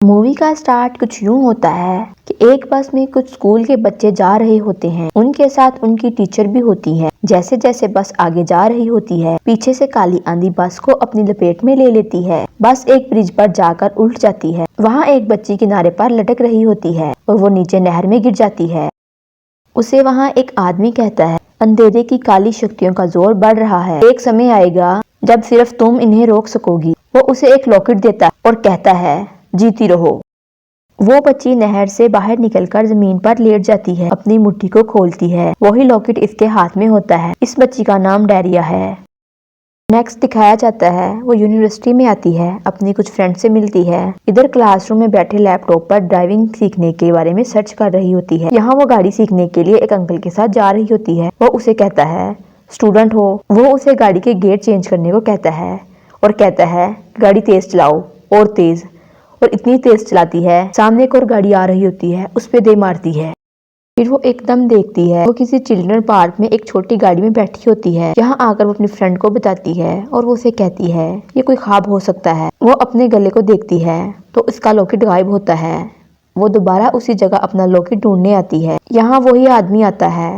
Movie का start कुछ यूं होता है कि एक बस में कुछ स्कूल के बच्चे जा रहे होते हैं। उनके साथ उनकी टीचर भी होती है। जैसे जैसे बस आगे जा रही होती है, पीछे से काली आंधी बस को अपनी लपेट में ले लेती है। बस एक ब्रिज पर जाकर उल्ट जाती है। वहाँ एक बच्ची किनारे पर लटक रही होती है और वो नीचे नहर में गिर जाती है। उसे वहाँ एक आदमी कहता है, अंधेरे की काली शक्तियों का जोर बढ़ रहा है। एक समय आएगा जब सिर्फ तुम इन्हें रोक सकोगी। वो उसे एक लॉकेट देता है और कहता है, जीती रहो। वो बच्ची नहर से बाहर निकलकर जमीन पर लेट जाती है, अपनी मुट्ठी को खोलती है। वही लॉकेट इसके हाथ में होता है। इस बच्ची का नाम डायरिया है। नेक्स्ट दिखाया जाता है, वो यूनिवर्सिटी में आती है, अपनी कुछ फ्रेंड से मिलती है। इधर क्लासरूम में बैठे लैपटॉप पर ड्राइविंग सीखने के बारे में सर्च कर रही होती है। यहाँ वो गाड़ी सीखने के लिए एक अंकल के साथ जा रही होती है। वो उसे कहता है, स्टूडेंट हो। वो उसे गाड़ी के गियर चेंज करने को कहता है और कहता है, गाड़ी तेज चलाओ, और तेज। और इतनी तेज चलाती है, सामने एक और गाड़ी आ रही होती है, उस पे दे मारती है। फिर वो एकदम देखती है, वो किसी चिल्ड्रन पार्क में एक छोटी गाड़ी में बैठी होती है। यहाँ आकर वो अपनी फ्रेंड को बताती है और वो उसे कहती है, ये कोई ख्वाब हो सकता है। वो अपने गले को देखती है तो उसका लॉकेट गायब होता है। वो दोबारा उसी जगह अपना लॉकेट ढूंढने आती है। यहाँ वही आदमी आता है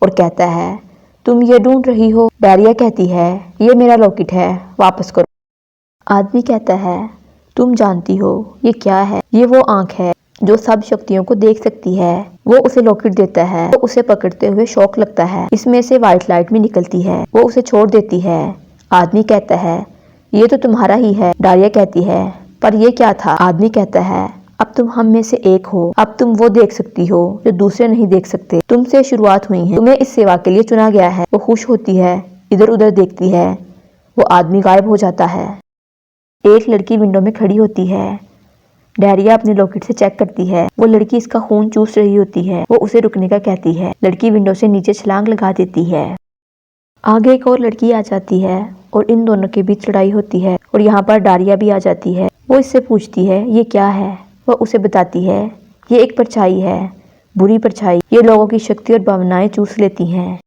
और कहता है, तुम ये ढूंढ रही हो? डायरिया कहती है, ये मेरा लॉकेट है, वापस करो। आदमी कहता है, तुम जानती हो ये क्या है? ये वो आंख है जो सब शक्तियों को देख सकती है। वो उसे लॉकेट देता है तो उसे पकड़ते हुए शॉक लगता है। इसमें से व्हाइट लाइट भी निकलती है। वो उसे छोड़ देती है। आदमी कहता है, ये तो तुम्हारा ही है। डायरिया कहती है, पर ये क्या था? आदमी कहता है, अब तुम हम में से एक हो। अब तुम वो देख सकती हो जो दूसरे नहीं देख सकते। तुमसे शुरुआत हुई है, तुम्हें इस सेवा के लिए चुना गया है। वो खुश होती है, इधर उधर देखती है। वो आदमी गायब हो जाता है। एक लड़की विंडो में खड़ी होती है। डायरिया अपने लॉकेट से चेक करती है। वो लड़की इसका खून चूस रही होती है। वो उसे रुकने का कहती है। लड़की विंडो से नीचे छलांग लगा देती है। आगे एक और लड़की आ जाती है और इन दोनों के बीच लड़ाई होती है और यहाँ पर डायरिया भी आ जाती है। वो इससे पूछती है, ये क्या है? वो उसे बताती है, ये एक परछाई है, बुरी परछाई। ये लोगों की शक्ति और भावनाएं चूस लेती हैं।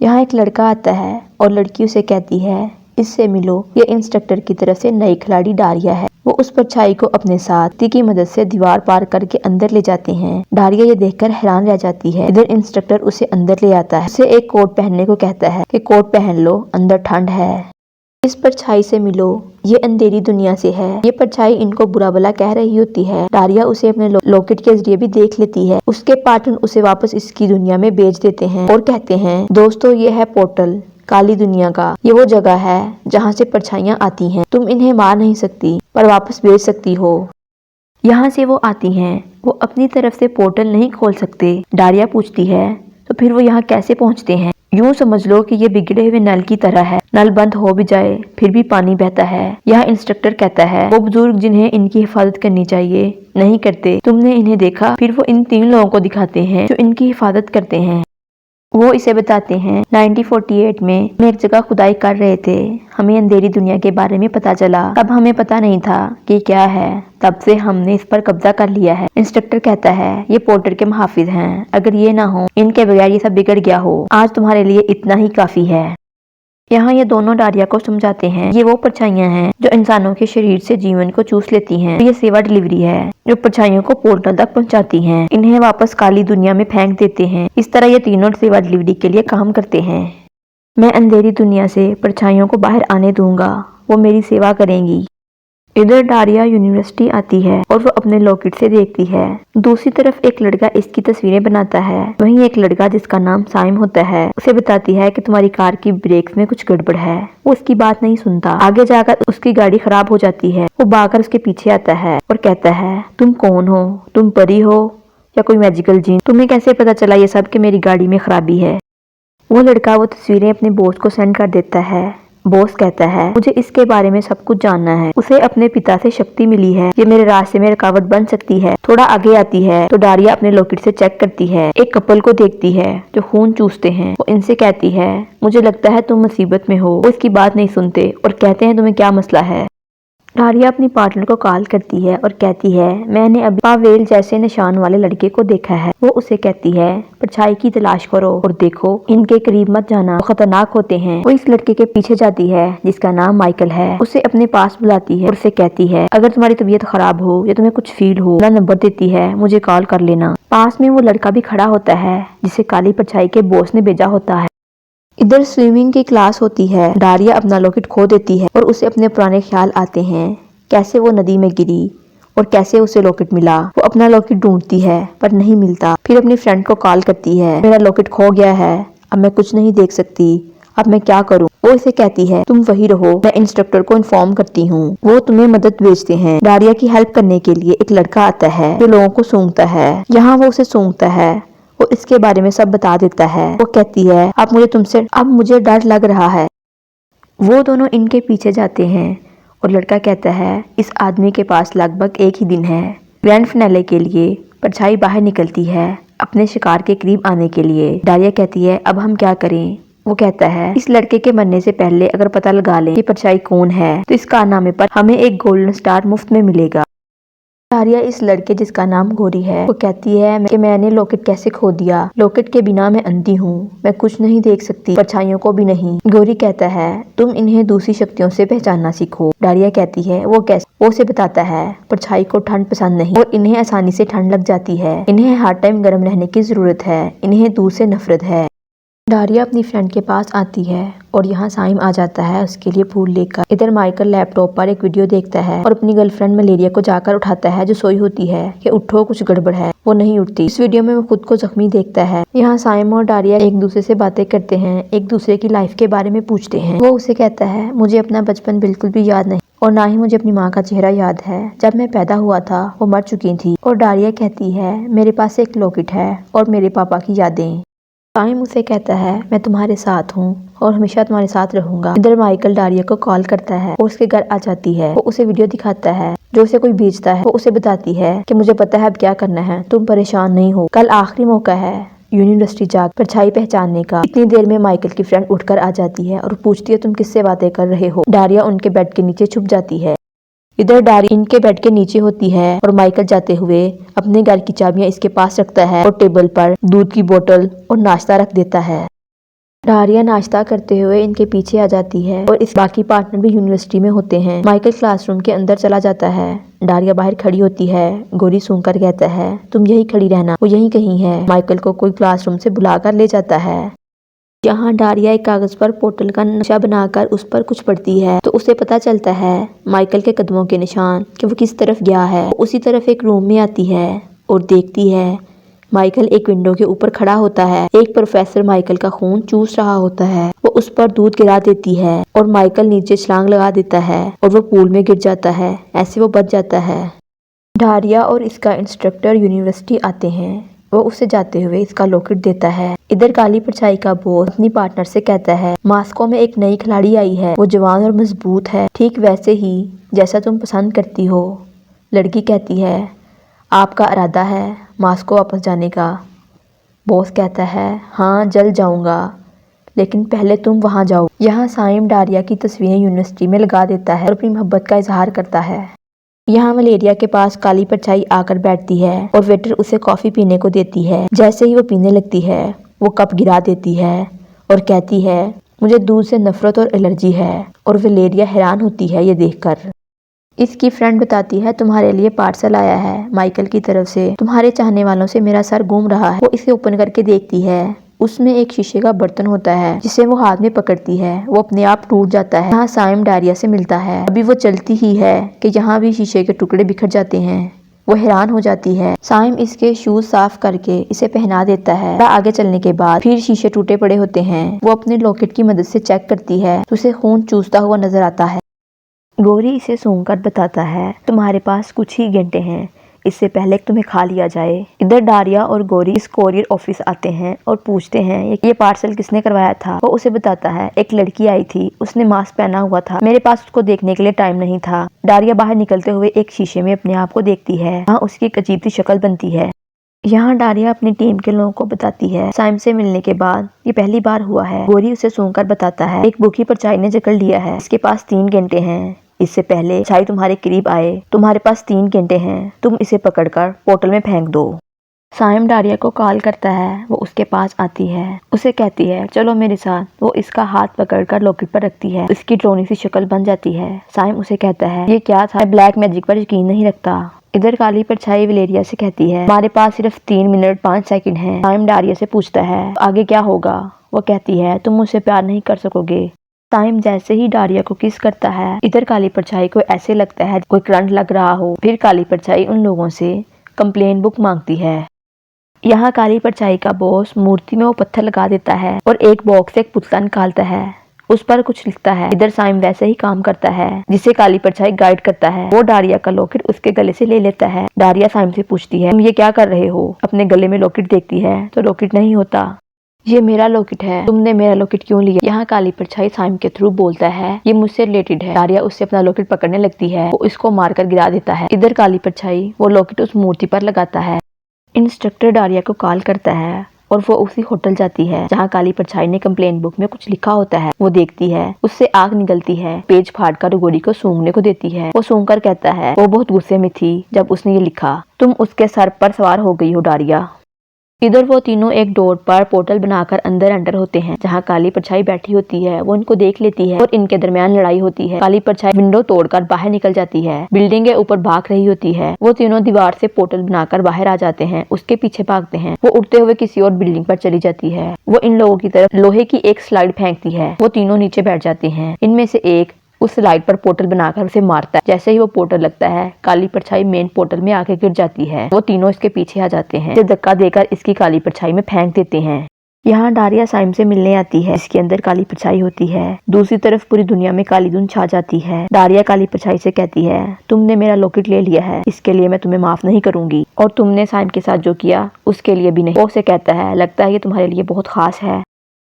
यहाँ एक लड़का आता है और लड़की उसे कहती है, इससे मिलो, ये इंस्ट्रक्टर की तरफ से नई खिलाड़ी डायरिया है। वो उस परछाई को अपने साथ की मदद से दीवार पार करके अंदर ले जाते हैं। डायरिया ये देखकर हैरान रह जाती है। इधर इंस्ट्रक्टर उसे अंदर ले आता है। उसे एक कोट पहनने को कहता है कि कोट पहन लो, अंदर ठंड है। इस परछाई से मिलो, ये अंधेरी दुनिया से है। ये परछाई इनको बुरा भला कह रही होती है। डायरिया उसे अपने लॉकेट के जरिए भी देख लेती है। उसके पार्टनर उसे वापस इसकी दुनिया में भेज देते हैं और कहते हैं, दोस्तों ये है पोर्टल काली दुनिया का। ये वो जगह है जहाँ से परछाइयाँ आती हैं। तुम इन्हें मार नहीं सकती पर वापस भेज सकती हो। यहाँ से वो आती हैं। वो अपनी तरफ से पोर्टल नहीं खोल सकते। डायरिया पूछती है, तो फिर वो यहाँ कैसे पहुँचते हैं? यूं समझ लो कि ये बिगड़े हुए नल की तरह है। नल बंद हो भी जाए फिर भी पानी बहता है। यह इंस्ट्रक्टर कहता है, वो बुजुर्ग जिन्हें इनकी हिफाजत करनी चाहिए नहीं करते। तुमने इन्हें देखा? फिर वो इन 3 लोगों को दिखाते हैं जो इनकी हिफाजत करते हैं। वो इसे बताते हैं, 1948 में हम एक जगह खुदाई कर रहे थे। हमें अंधेरी दुनिया के बारे में पता चला। तब हमें पता नहीं था कि क्या है। तब से हमने इस पर कब्जा कर लिया है। इंस्ट्रक्टर कहता है, ये पोर्टर के मुहाफिज हैं। अगर ये ना हो, इनके बगैर ये सब बिगड़ गया हो। आज तुम्हारे लिए इतना ही काफी है। यहाँ ये दोनों डायरिया को समझाते हैं, ये वो परछाइयाँ हैं जो इंसानों के शरीर से जीवन को चूस लेती हैं। ये सेवा डिलीवरी है जो परछाइयों को पोर्टल तक पहुँचाती हैं। इन्हें वापस काली दुनिया में फेंक देते हैं। इस तरह ये तीनों सेवा डिलीवरी के लिए काम करते हैं। मैं अंधेरी दुनिया से परछाइयों को बाहर आने दूंगा, वो मेरी सेवा करेंगी। इधर डायरिया यूनिवर्सिटी आती है और वो अपने लॉकेट से देखती है। दूसरी तरफ एक लड़का इसकी तस्वीरें बनाता है। वहीं एक लड़का जिसका नाम साइम होता है उसे बताती है कि तुम्हारी कार की ब्रेक्स में कुछ गड़बड़ है। वो उसकी बात नहीं सुनता। आगे जाकर उसकी गाड़ी खराब हो जाती है। वो भागकर उसके पीछे आता है और कहता है, तुम कौन हो? तुम परी हो या कोई मैजिकल जीन? तुम्हें कैसे पता चला ये सब कि मेरी गाड़ी में खराबी है? वो लड़का वो तस्वीरें अपने बॉस को सेंड कर देता है। बॉस कहता है, मुझे इसके बारे में सब कुछ जानना है। उसे अपने पिता से शक्ति मिली है। ये मेरे रास्ते में रुकावट बन सकती है। थोड़ा आगे आती है तो डायरिया अपने लॉकेट से चेक करती है। एक कपल को देखती है जो खून चूसते हैं। वो इनसे कहती है, मुझे लगता है तुम मुसीबत में हो। वो इसकी बात नहीं सुनते और कहते हैं, तुम्हें क्या मसला है? डारिया अपनी पार्टनर को कॉल करती है और कहती है मैंने अभी पावेल जैसे निशान वाले लड़के को देखा है। वो उसे कहती है परछाई की तलाश करो और देखो, इनके करीब मत जाना, वो खतरनाक होते हैं। वो इस लड़के के पीछे जाती है जिसका नाम माइकल है। उसे अपने पास बुलाती है और उसे कहती है अगर तुम्हारी तबीयत खराब हो या तुम्हें कुछ फील हो, अपना नंबर देती है, मुझे कॉल कर लेना। पास में वो लड़का भी खड़ा होता है जिसे काली परछाई के बॉस ने भेजा होता है। इधर स्विमिंग की क्लास होती है। डारिया अपना लॉकेट खो देती है और उसे अपने पुराने ख्याल आते हैं, कैसे वो नदी में गिरी और कैसे उसे लॉकेट मिला। वो अपना लॉकेट ढूंढती है पर नहीं मिलता। फिर अपनी फ्रेंड को कॉल करती है, मेरा लॉकेट खो गया है, अब मैं कुछ नहीं देख सकती, अब मैं क्या करूं। वो इसे कहती है तुम वही रहो, मैं इंस्ट्रक्टर को इन्फॉर्म करती हूँ, वो तुम्हें मदद भेजते हैं। डारिया की हेल्प करने के लिए एक लड़का आता है जो लोगों को सूंघता है। यहाँ वो उसे सूंघता है, वो इसके बारे में सब बता देता है। वो कहती है अब मुझे डर लग रहा है। वो दोनों इनके पीछे जाते हैं और लड़का कहता है इस आदमी के पास लगभग एक ही दिन है। ग्रैंड फिनाले के लिए परछाई बाहर निकलती है अपने शिकार के करीब आने के लिए। डारिया कहती है अब हम क्या करें। वो कहता है इस लड़के के मरने से पहले अगर पता लगा लें कि परछाई कौन है तो इस कारनामे पर हमें एक गोल्डन स्टार मुफ्त में मिलेगा। डारिया इस लड़के जिसका नाम गोरी है वो कहती है कि मैंने लॉकेट कैसे खो दिया, लॉकेट के बिना मैं अंधी हूँ, मैं कुछ नहीं देख सकती, परछाइयों को भी नहीं। गोरी कहता है तुम इन्हें दूसरी शक्तियों से पहचानना सीखो। डारिया कहती है वो कैसे। वो उसे बताता है परछाई को ठंड पसंद नहीं और इन्हें आसानी से ठंड लग जाती है, इन्हें हर टाइम गर्म रहने की जरूरत है, इन्हें दूर से नफरत है। डारिया अपनी फ्रेंड के पास आती है और यहाँ साइम आ जाता है उसके लिए फूल लेकर। इधर माइकल लैपटॉप पर एक वीडियो देखता है और अपनी गर्लफ्रेंड मलेरिया को जाकर उठाता है जो सोई होती है कि उठो कुछ गड़बड़ है। वो नहीं उठती। इस वीडियो में वो खुद को जख्मी देखता है। यहाँ साइम और डारिया एक दूसरे से बातें करते हैं, एक दूसरे की लाइफ के बारे में पूछते हैं। वो उसे कहता है मुझे अपना बचपन बिल्कुल भी याद नहीं और ना ही मुझे अपनी माँ का चेहरा याद है, जब मैं पैदा हुआ था वो मर चुकी थी। और डारिया कहती है मेरे पास एक लॉकेट है और मेरे पापा की यादें। साइम उसे कहता है मैं तुम्हारे साथ हूँ और हमेशा तुम्हारे साथ रहूंगा। इधर माइकल डारिया को कॉल करता है और उसके घर आ जाती है। वो उसे वीडियो दिखाता है जो उसे कोई भेजता है। वो उसे बताती है कि मुझे पता है अब क्या करना है, तुम परेशान नहीं हो, कल आखिरी मौका है यूनिवर्सिटी जाकर परछाई पहचानने का। इतनी देर में माइकल की फ्रेंड उठकर आ जाती है और पूछती है तुम किससे बातें कर रहे हो। डारिया उनके बेड के नीचे छुप जाती है। इधर डारिया इनके बेड के नीचे होती है और माइकल जाते हुए अपने घर की चाबियां इसके पास रखता है और टेबल पर दूध की बोतल और नाश्ता रख देता है। डारिया नाश्ता करते हुए इनके पीछे आ जाती है और इस बाकी पार्टनर भी यूनिवर्सिटी में होते हैं। माइकल क्लासरूम के अंदर चला जाता है। डारिया बाहर खड़ी होती है। गोरी सूंघकर कहता है तुम यही खड़ी रहना, वो यही कहीं है। माइकल को कोई क्लासरूम से बुलाकर ले जाता है। यहाँ डारिया एक कागज पर पोर्टल का नक्शा बनाकर उस पर कुछ पढ़ती है तो उसे पता चलता है माइकल के कदमों के निशान कि वो किस तरफ गया है। उसी तरफ एक रूम में आती है और देखती है माइकल एक विंडो के ऊपर खड़ा होता है। एक प्रोफेसर माइकल का खून चूस रहा होता है। वो उस पर दूध गिरा देती है और माइकल नीचे छलांग लगा देता है और वो पूल में गिर जाता है। ऐसे वो बच जाता है। डारिया और इसका इंस्ट्रक्टर यूनिवर्सिटी आते हैं। वो उसे जाते हुए इसका लॉकेट देता है। इधर काली परछाई का बॉस अपनी पार्टनर से कहता है मास्को में एक नई खिलाड़ी आई है, वो जवान और मजबूत है, ठीक वैसे ही जैसा तुम पसंद करती हो। लड़की कहती है आपका इरादा है मास्को वापस जाने का। बॉस कहता है हाँ जल्द जाऊंगा, लेकिन पहले तुम वहां जाओ। यहाँ साइम डारिया की तस्वीरें यूनिवर्सिटी में लगा देता है और अपनी मोहब्बत का इजहार करता है। यहाँ मलेरिया के पास काली परछाई आकर बैठती है और वेटर उसे कॉफी पीने को देती है। जैसे ही वो पीने लगती है वो कप गिरा देती है और कहती है मुझे दूध से नफरत और एलर्जी है। और वलेरिया हैरान होती है ये देखकर। इसकी फ्रेंड बताती है तुम्हारे लिए पार्सल आया है माइकल की तरफ से, तुम्हारे चाहने वालों से मेरा सर घूम रहा है। वो इसे ओपन करके देखती है। उसमें एक शीशे का बर्तन होता है जिसे वो हाथ में पकड़ती है। वो अपने आप टूट जाता है। यहाँ साइम डारिया से मिलता है। अभी वो चलती ही है कि यहाँ भी शीशे के टुकड़े बिखर जाते हैं। वो हैरान हो जाती है। साइम इसके शूज साफ करके इसे पहना देता है। आगे चलने के बाद फिर शीशे टूटे पड़े होते हैं। वो अपने लॉकेट की मदद से चेक करती है तो उसे खून चूसता हुआ नजर आता है। गोरी इसे सूंघकर बताता है तुम्हारे पास कुछ ही घंटे हैं, इससे पहले तुम्हें खा लिया जाए। इधर डारिया और गोरी इस कोरियर ऑफिस आते हैं और पूछते हैं ये पार्सल किसने करवाया था। वो उसे बताता है एक लड़की आई थी, उसने मास्क पहना हुआ था, मेरे पास उसको देखने के लिए टाइम नहीं था। डारिया बाहर निकलते हुए एक शीशे में अपने आप को देखती है। वहाँ उसकी एक अजीब सी शक्ल बनती है। यहाँ डारिया अपनी टीम के लोगों को बताती है साइम से मिलने के बाद ये पहली बार हुआ है। गोरी उसे सूंघकर बताता है एक भूखी परछाई ने जकड़ लिया है, इसके पास 3 घंटे हैं, इससे पहले परछाई तुम्हारे करीब आए तुम्हारे पास 3 घंटे हैं, तुम इसे पकड़कर पोर्टल में फेंक दो। साइम डारिया को कॉल करता है, वो उसके पास आती है, उसे कहती है चलो मेरे साथ। वो इसका हाथ पकड़कर लॉकेट पर रखती है, इसकी ड्रोनी सी शक्ल बन जाती है। साइम उसे कहता है ये क्या था, ब्लैक मैजिक पर यकीन नहीं रखता। इधर काली परछाई वलेरिया से कहती है हमारे पास सिर्फ 3 मिनट 5 सेकंड हैं। साइम डारिया से पूछता है आगे क्या होगा। वो कहती है तुम मुझसे प्यार नहीं कर सकोगे। साइम जैसे ही डारिया को किस करता है, इधर काली परछाई को ऐसे लगता है कोई करंट लग रहा हो। फिर काली परछाई उन लोगों से कंप्लेन बुक मांगती है। यहाँ काली परछाई का बॉस मूर्ति में वो पत्थर लगा देता है और एक बॉक्स से एक पुतला निकालता है, उस पर कुछ लिखता है। इधर साइम वैसे ही काम करता है जिसे काली परछाई गाइड करता है। वो डारिया का लॉकेट उसके गले से ले लेता है। डारिया साइम से पूछती है तुम ये क्या कर रहे हो। अपने गले में लॉकेट देखती है तो लॉकेट नहीं होता। ये मेरा लॉकेट है, तुमने मेरा लॉकेट क्यों लिया। यहाँ काली परछाई साइम के थ्रू बोलता है ये मुझसे रिलेटेड है। डारिया उससे अपना लॉकेट पकड़ने लगती है, वो इसको मारकर गिरा देता है। इधर काली परछाई वो लॉकेट उस मूर्ति पर लगाता है। इंस्ट्रक्टर डारिया को कॉल करता है और वो उसी होटल जाती है जहाँ काली परछाई ने कंप्लेन बुक में कुछ लिखा होता है। वो देखती है, उससे आग निकलती है, पेज फाड़ कर गोरी को सूंघने को देती है। वो सूंघकर कहता है वो बहुत गुस्से में थी जब उसने ये लिखा, तुम उसके सर पर सवार हो गई हो डारिया। इधर वो तीनों एक डोर पर पोर्टल बनाकर अंदर एंटर होते हैं जहाँ काली परछाई बैठी होती है। वो इनको देख लेती है और इनके दरमियान लड़ाई होती है। काली परछाई विंडो तोड़कर बाहर निकल जाती है, बिल्डिंग के ऊपर भाग रही होती है। वो तीनों दीवार से पोर्टल बनाकर बाहर आ जाते हैं, उसके पीछे भागते हैं। वो उड़ते हुए किसी और बिल्डिंग पर चली जाती है। वो इन लोगों की तरफ लोहे की एक स्लाइड फेंकती है, वो तीनों नीचे बैठ जाते हैं। इनमें से एक उस स्लाइड पर पोर्टल बनाकर उसे मारता है। जैसे ही वो पोर्टल लगता है काली परछाई मेन पोर्टल में आके गिर जाती है। वो तीनों इसके पीछे आ जाते हैं, इसे धक्का देकर इसकी काली परछाई में फेंक देते हैं। यहाँ डारिया साइम से मिलने आती है, इसके अंदर काली परछाई होती है। दूसरी तरफ पूरी दुनिया में काली धुंध छा जाती है। डारिया काली परछाई से कहती है तुमने मेरा लॉकेट ले लिया है, इसके लिए मैं तुम्हें माफ नहीं करूंगी, और तुमने साइम के साथ जो किया उसके लिए भी नहीं। वो उसे कहता है लगता है ये तुम्हारे लिए बहुत खास है।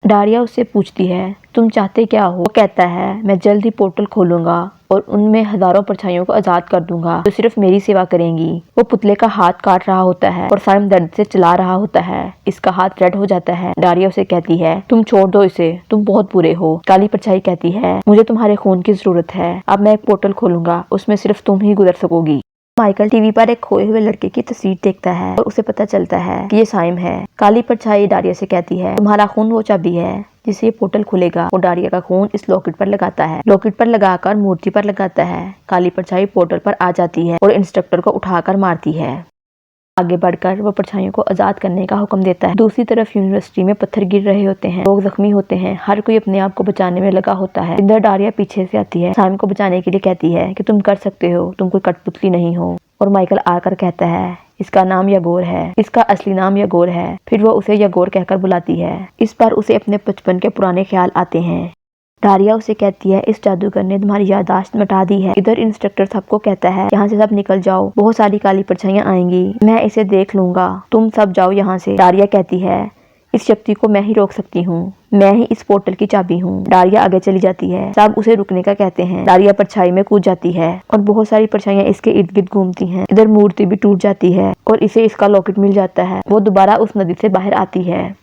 डारिया उससे पूछती है तुम चाहते क्या हो। वो कहता है मैं जल्द ही पोर्टल खोलूंगा और उनमें हजारों परछाइयों को आजाद कर दूंगा जो सिर्फ मेरी सेवा करेंगी। वो पुतले का हाथ काट रहा होता है और साइम दर्द से चला रहा होता है, इसका हाथ रेड हो जाता है। डारिया उसे कहती है तुम छोड़ दो इसे, तुम बहुत बुरे हो। काली परछाई कहती है मुझे तुम्हारे खून की जरूरत है, अब मैं एक पोर्टल खोलूंगा, उसमें सिर्फ तुम ही गुजर सकोगी। माइकल टीवी पर एक खोए हुए लड़के की तस्वीर देखता है और उसे पता चलता है कि ये साइम है। काली परछाई डारिया से कहती है तुम्हारा खून वो चाबी है जिससे ये पोर्टल खुलेगा। वो डारिया का खून इस लॉकेट पर लगाता है, लॉकेट पर लगाकर मूर्ति पर लगाता है। काली परछाई पोर्टल पर आ जाती है और इंस्ट्रक्टर को उठाकर मारती है। आगे बढ़कर वो परछाइयों को आजाद करने का हुक्म देता है। दूसरी तरफ यूनिवर्सिटी में पत्थर गिर रहे होते हैं, लोग जख्मी होते हैं, हर कोई अपने आप को बचाने में लगा होता है। इधर डारिया पीछे से आती है, साइम को बचाने के लिए कहती है कि तुम कर सकते हो, तुम कोई कठपुतली नहीं हो। और माइकल आकर कहता है इसका नाम यागोर है, इसका असली नाम यागोर है। फिर वो उसे यागोर कहकर बुलाती है। इस पर उसे अपने बचपन के पुराने ख्याल आते हैं। डारिया उसे कहती है इस जादूगर ने तुम्हारी याददाश्त मिटा दी है। इधर इंस्ट्रक्टर सबको कहता है यहाँ से सब निकल जाओ, बहुत सारी काली परछाइयां आएंगी, मैं इसे देख लूंगा, तुम सब जाओ यहाँ से। डारिया कहती है इस शक्ति को मैं ही रोक सकती हूँ, मैं ही इस पोर्टल की चाबी हूँ। डारिया आगे चली जाती है, सब उसे रुकने का कहते हैं। डारिया परछाई में कूद जाती है और बहुत सारी परछाइयां इसके इर्द गिर्द घूमती हैं। इधर मूर्ति भी टूट जाती है और इसे इसका लॉकेट मिल जाता है। वो दोबारा उस नदी से बाहर आती है।